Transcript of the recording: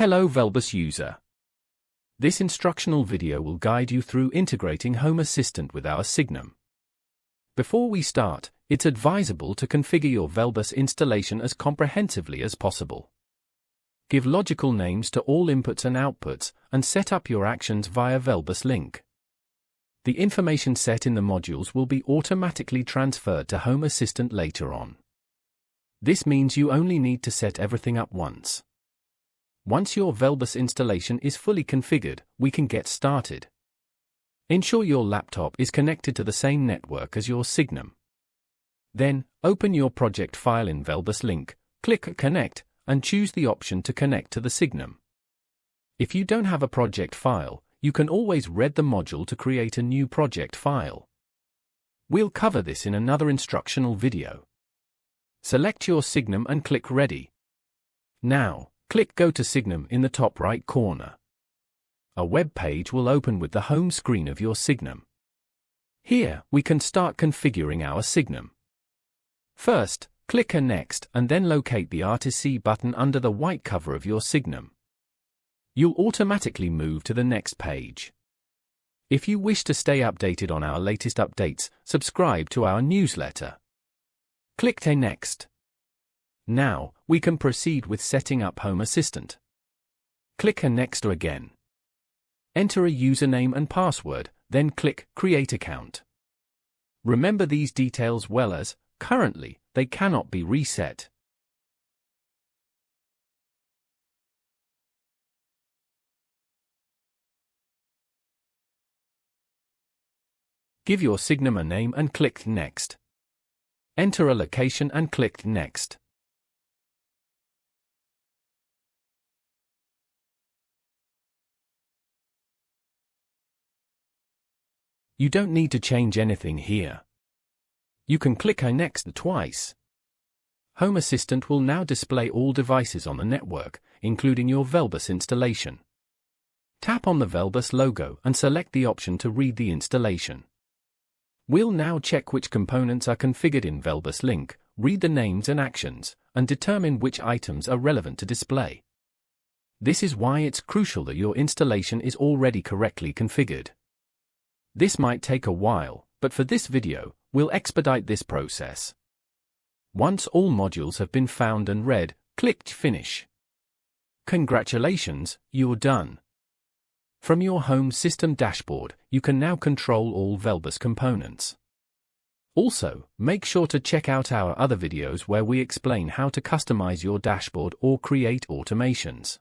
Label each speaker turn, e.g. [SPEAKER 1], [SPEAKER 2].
[SPEAKER 1] Hello Velbus user. This instructional video will guide you through integrating Home Assistant with our Signum. Before we start, it's advisable to configure your Velbus installation as comprehensively as possible. Give logical names to all inputs and outputs, and set up your actions via Velbus link. The information set in the modules will be automatically transferred to Home Assistant later on. This means you only need to set everything up once. Once your Velbus installation is fully configured, we can get started. Ensure your laptop is connected to the same network as your Signum. Then, open your project file in Velbus link, click Connect, and choose the option to connect to the Signum. If you don't have a project file, you can always read the module to create a new project file. We'll cover this in another instructional video. Select your Signum and click Ready. Now, click Go to Signum in the top right corner. A web page will open with the home screen of your Signum. Here, we can start configuring our Signum. First, click Next and then locate the RTC button under the white cover of your Signum. You'll automatically move to the next page. If you wish to stay updated on our latest updates, subscribe to our newsletter. Click Next. Now, we can proceed with setting up Home Assistant. Click Next again. Enter a username and password, then click Create Account. Remember these details well as, currently, they cannot be reset. Give your Signum a name and click Next. Enter a location and click Next. You don't need to change anything here. You can click Next twice. Home Assistant will now display all devices on the network, including your Velbus installation. Tap on the Velbus logo and select the option to read the installation. We'll now check which components are configured in Velbus link, read the names and actions, and determine which items are relevant to display. This is why it's crucial that your installation is already correctly configured. This might take a while, but for this video, we'll expedite this process. Once all modules have been found and read, click Finish. Congratulations, you're done. From your home system dashboard, you can now control all Velbus components. Also, make sure to check out our other videos where we explain how to customize your dashboard or create automations.